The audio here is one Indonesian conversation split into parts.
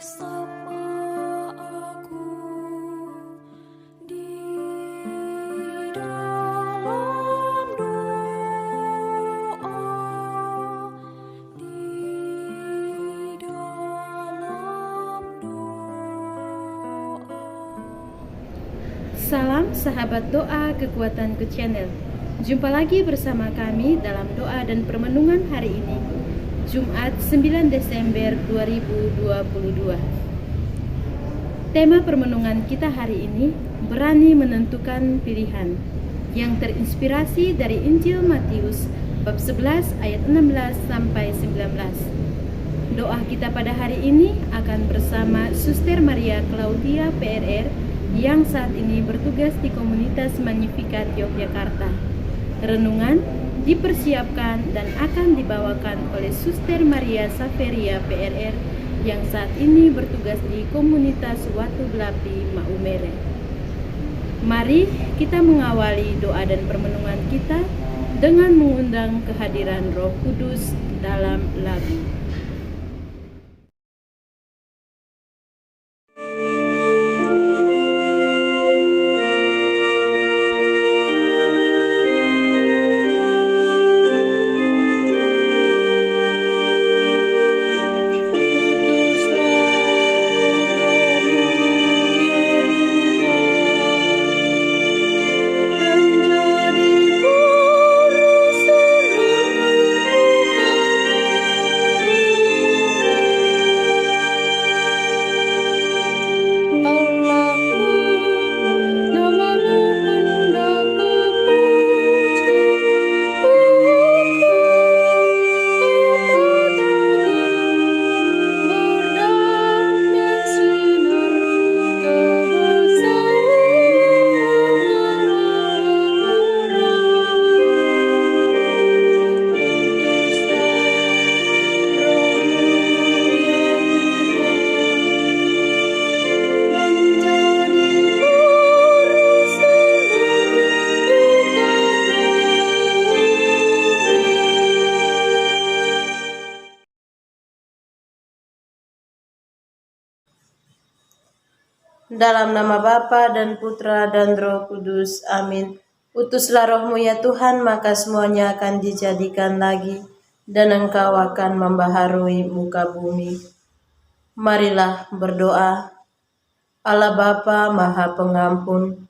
Bersama aku di dalam doa, di dalam doa. Salam sahabat doa Kekuatanku Channel. Jumpa lagi bersama kami dalam doa dan permenungan hari ini, Jumat 9 Desember 2022. Tema permenungan kita hari ini, berani menentukan pilihan, yang terinspirasi dari Injil Matius bab 11 ayat 16 sampai 19. Doa kita pada hari ini akan bersama Suster Maria Claudia PRR yang saat ini bertugas di komunitas Magnificat Yogyakarta. Renungan dipersiapkan dan akan dibawakan oleh Suster Maria Saveria PRR yang saat ini bertugas di komunitas Watu Belapi Maumere. Mari kita mengawali doa dan permenungan kita dengan mengundang kehadiran Roh Kudus dalam lagu. Dalam nama Bapa dan Putra dan Roh Kudus. Amin. Utuslah Roh-Mu ya Tuhan, maka semuanya akan dijadikan lagi, dan Engkau akan membaharui muka bumi. Marilah berdoa. Allah Bapa Maha Pengampun,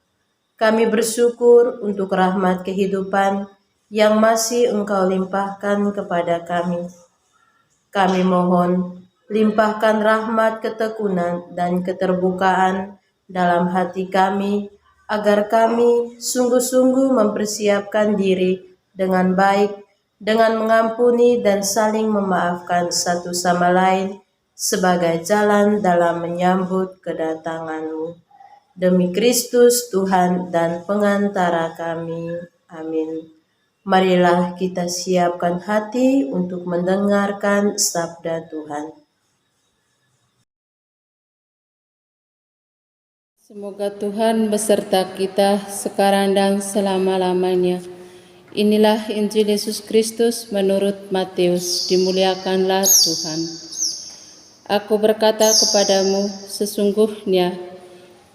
kami bersyukur untuk rahmat kehidupan yang masih Engkau limpahkan kepada kami. Kami mohon, limpahkan rahmat ketekunan dan keterbukaan dalam hati kami, agar kami sungguh-sungguh mempersiapkan diri dengan baik, dengan mengampuni dan saling memaafkan satu sama lain, sebagai jalan dalam menyambut kedatangan-Mu. Demi Kristus Tuhan dan pengantara kami. Amin. Marilah kita siapkan hati untuk mendengarkan sabda Tuhan. Semoga Tuhan beserta kita sekarang dan selama-lamanya. Inilah Injil Yesus Kristus menurut Matius. Dimuliakanlah Tuhan. Aku berkata kepadamu, sesungguhnya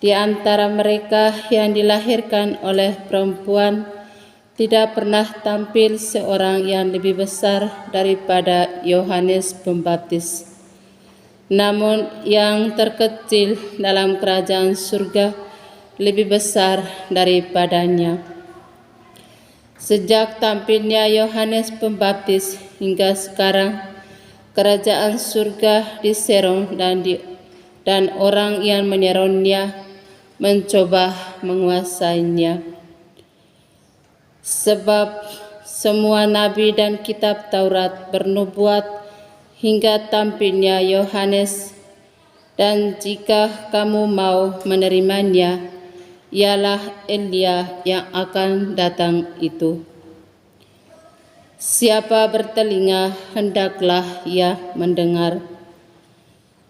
di antara mereka yang dilahirkan oleh perempuan tidak pernah tampil seorang yang lebih besar daripada Yohanes Pembaptis. Namun yang terkecil dalam kerajaan surga lebih besar daripadanya. Sejak tampilnya Yohanes Pembaptis hingga sekarang, kerajaan surga diserong dan orang yang menyeronnya mencoba menguasainya. Sebab semua nabi dan kitab Taurat bernubuat hingga tampilnya Yohanes, dan jika kamu mau menerimanya, ialah Elia yang akan datang itu. Siapa bertelinga, hendaklah ia mendengar.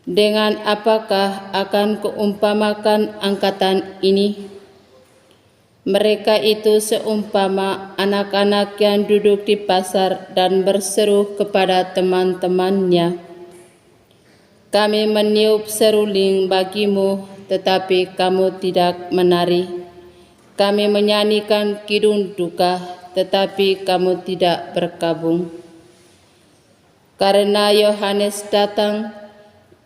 Dengan apakah akan kuumpamakan angkatan ini? Mereka itu seumpama anak-anak yang duduk di pasar dan berseru kepada teman-temannya, Kami meniup seruling bagimu, tetapi kamu tidak menari. Kami menyanyikan kidung duka, tetapi kamu tidak berkabung. Karena Yohanes datang,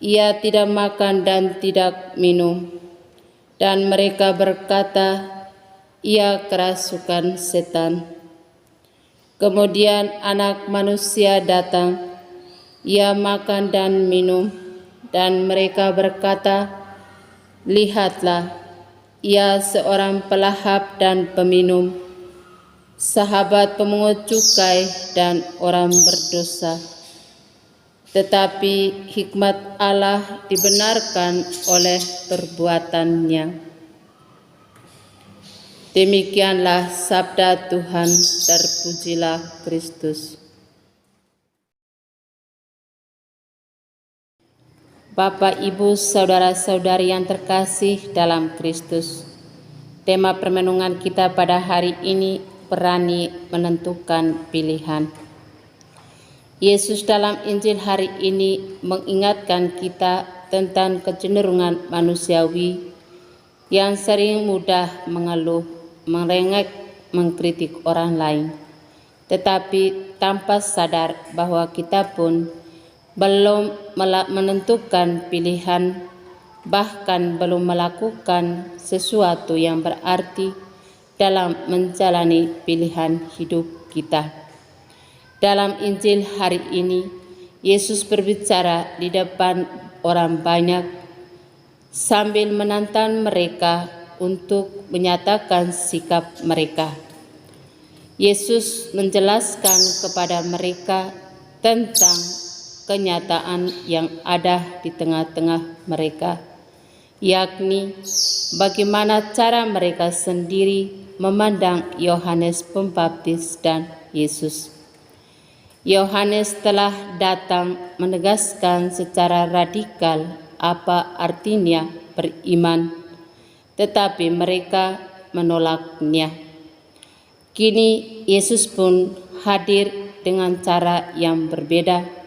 ia tidak makan dan tidak minum. Dan mereka berkata, ia kerasukan setan. Kemudian Anak Manusia datang, ia makan dan minum. Dan mereka berkata, lihatlah, ia seorang pelahap dan peminum, sahabat pemungut cukai dan orang berdosa. Tetapi hikmat Allah dibenarkan oleh perbuatannya. Demikianlah sabda Tuhan, terpujilah Kristus. Bapak, Ibu, saudara-saudari yang terkasih dalam Kristus, tema permenungan kita pada hari ini, berani menentukan pilihan. Yesus dalam Injil hari ini mengingatkan kita tentang kecenderungan manusiawi yang sering mudah mengeluh, merengek, mengkritik orang lain, tetapi tanpa sadar bahwa kita pun belum menentukan pilihan, bahkan belum melakukan sesuatu yang berarti dalam menjalani pilihan hidup kita. Dalam Injil hari ini, Yesus berbicara di depan orang banyak sambil menantang mereka untuk menyatakan sikap mereka. Yesus menjelaskan kepada mereka tentang kenyataan yang ada di tengah-tengah mereka, yakni bagaimana cara mereka sendiri memandang Yohanes Pembaptis dan Yesus. Yohanes telah datang menegaskan secara radikal apa artinya beriman, tetapi mereka menolaknya. Kini Yesus pun hadir dengan cara yang berbeda,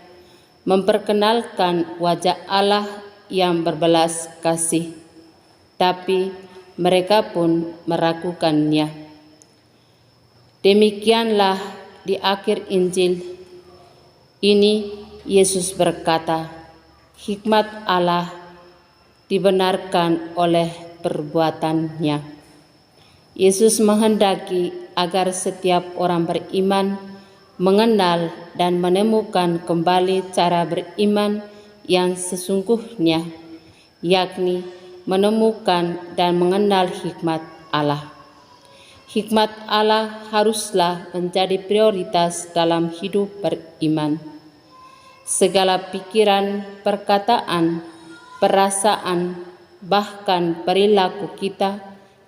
memperkenalkan wajah Allah yang berbelas kasih, tapi mereka pun meragukannya. Demikianlah di akhir Injil ini Yesus berkata, hikmat Allah dibenarkan oleh perbuatannya. Yesus menghendaki agar setiap orang beriman mengenal dan menemukan kembali cara beriman yang sesungguhnya, yakni menemukan dan mengenal hikmat Allah. Hikmat Allah haruslah menjadi prioritas dalam hidup beriman. Segala pikiran, perkataan, perasaan, bahkan perilaku kita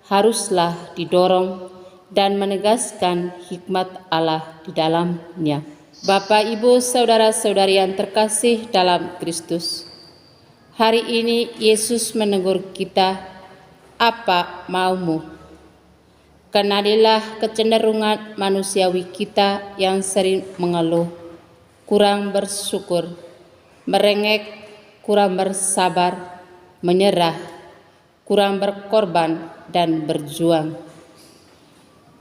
haruslah didorong dan menegaskan hikmat Allah di dalamnya. Bapak, Ibu, saudara-saudari yang terkasih dalam Kristus, hari ini Yesus menegur kita, apa maumu? Kenalilah kecenderungan manusiawi kita yang sering mengeluh, kurang bersyukur, merengek, kurang bersabar, menyerah, kurang berkorban dan berjuang.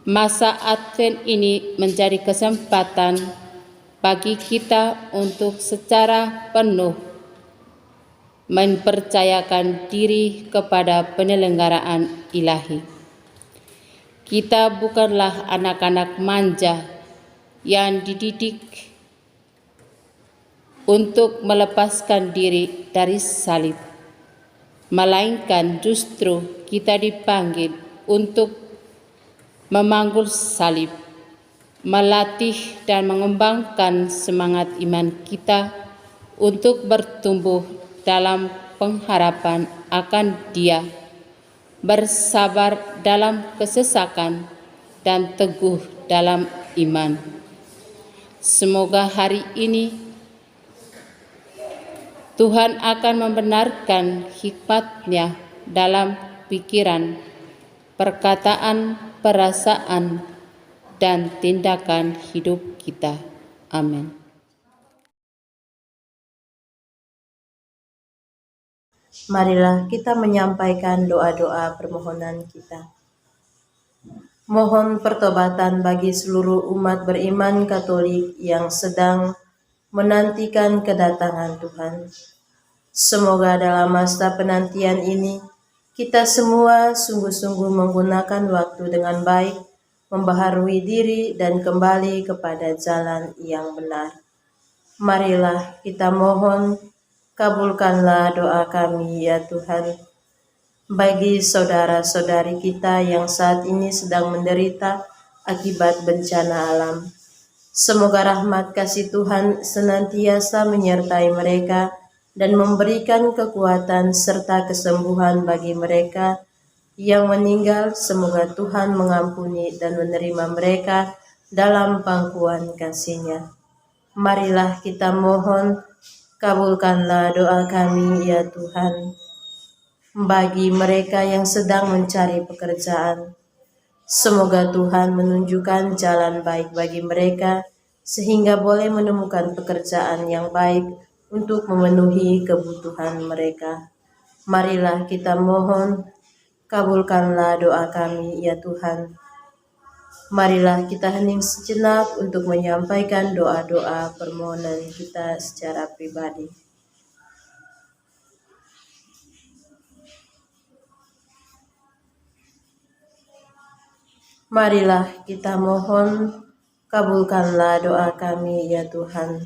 Masa Advent ini menjadi kesempatan bagi kita untuk secara penuh mempercayakan diri kepada penyelenggaraan ilahi. Kita bukanlah anak-anak manja yang dididik untuk melepaskan diri dari salib, melainkan justru kita dipanggil untuk memanggul salib, melatih dan mengembangkan semangat iman kita untuk bertumbuh dalam pengharapan akan Dia, bersabar dalam kesesakan dan teguh dalam iman. Semoga hari ini Tuhan akan membenarkan hikmat-Nya dalam pikiran, perkataan, perasaan, dan tindakan hidup kita. Amin. Marilah kita menyampaikan doa-doa permohonan kita. Mohon pertobatan bagi seluruh umat beriman Katolik yang sedang menantikan kedatangan Tuhan. Semoga dalam masa penantian ini, kita semua sungguh-sungguh menggunakan waktu dengan baik, membaharui diri dan kembali kepada jalan yang benar. Marilah kita mohon, kabulkanlah doa kami ya Tuhan. Bagi saudara-saudari kita yang saat ini sedang menderita akibat bencana alam, semoga rahmat kasih Tuhan senantiasa menyertai mereka dan memberikan kekuatan serta kesembuhan bagi mereka yang meninggal. Semoga Tuhan mengampuni dan menerima mereka dalam pangkuan kasih-Nya. Marilah kita mohon, kabulkanlah doa kami ya Tuhan. Bagi mereka yang sedang mencari pekerjaan, semoga Tuhan menunjukkan jalan baik bagi mereka sehingga boleh menemukan pekerjaan yang baik untuk memenuhi kebutuhan mereka. Marilah kita mohon, kabulkanlah doa kami ya Tuhan. Marilah kita hening sejenak untuk menyampaikan doa-doa permohonan kita secara pribadi. Marilah kita mohon, kabulkanlah doa kami ya Tuhan.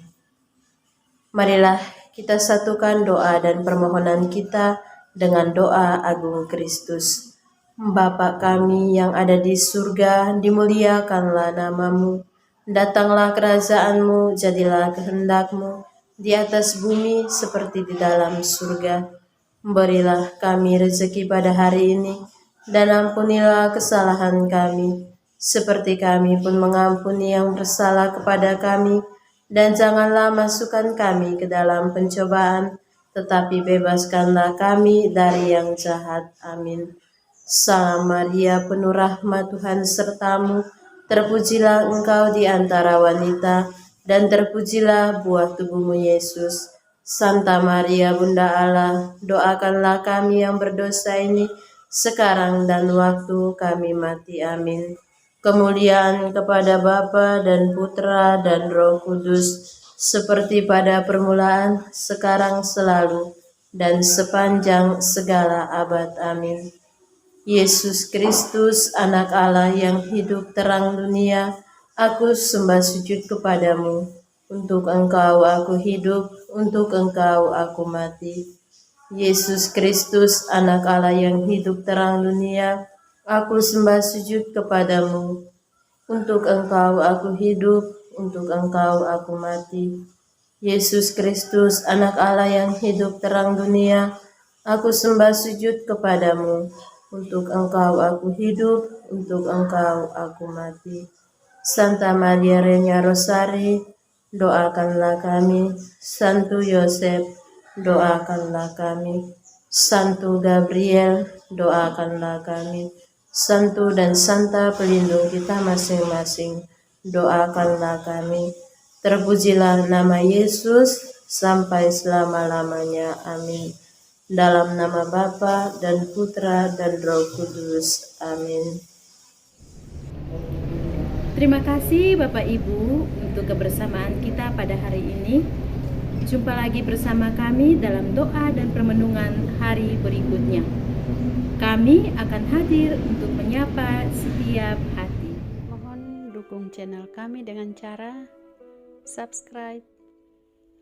Marilah kita satukan doa dan permohonan kita dengan doa agung Kristus. Bapa kami yang ada di surga, dimuliakanlah namamu. Datanglah kerajaan-Mu, jadilah kehendak-Mu di atas bumi seperti di dalam surga. Berilah kami rezeki pada hari ini, dan ampunilah kesalahan kami, seperti kami pun mengampuni yang bersalah kepada kami. Dan janganlah masukkan kami ke dalam pencobaan, tetapi bebaskanlah kami dari yang jahat. Amin. Salam Maria, penuh rahmat Tuhan sertamu, terpujilah engkau di antara wanita, dan terpujilah buah tubuhmu Yesus. Santa Maria, Bunda Allah, doakanlah kami yang berdosa ini, sekarang dan waktu kami mati. Amin. Kemuliaan kepada Bapa dan Putra dan Roh Kudus, seperti pada permulaan, sekarang, selalu, dan sepanjang segala abad. Amin. Yesus Kristus, Anak Allah yang hidup terang dunia, aku sembah sujud kepadamu. Untuk Engkau aku hidup, untuk Engkau aku mati. Yesus Kristus, Anak Allah yang hidup terang dunia, aku sembah sujud kepadamu. Untuk Engkau aku hidup, untuk Engkau aku mati. Yesus Kristus, Anak Allah yang hidup terang dunia, aku sembah sujud kepadamu. Untuk Engkau aku hidup, untuk Engkau aku mati. Santa Maria Reina Rosari, doakanlah kami. Santo Yosef, doakanlah kami. Santo Gabriel, doakanlah kami. Santo dan Santa pelindung kita masing-masing, doakanlah kami. Terpujilah nama Yesus sampai selama-lamanya. Amin. Dalam nama Bapa dan Putra dan Roh Kudus. Amin. Terima kasih Bapak Ibu untuk kebersamaan kita pada hari ini. Jumpa lagi bersama kami dalam doa dan permenungan hari berikutnya. Kami akan hadir untuk menyapa setiap hati. Mohon dukung channel kami dengan cara subscribe,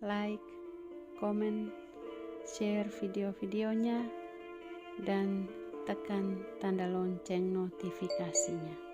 like, komen, share video-videonya, dan tekan tanda lonceng notifikasinya.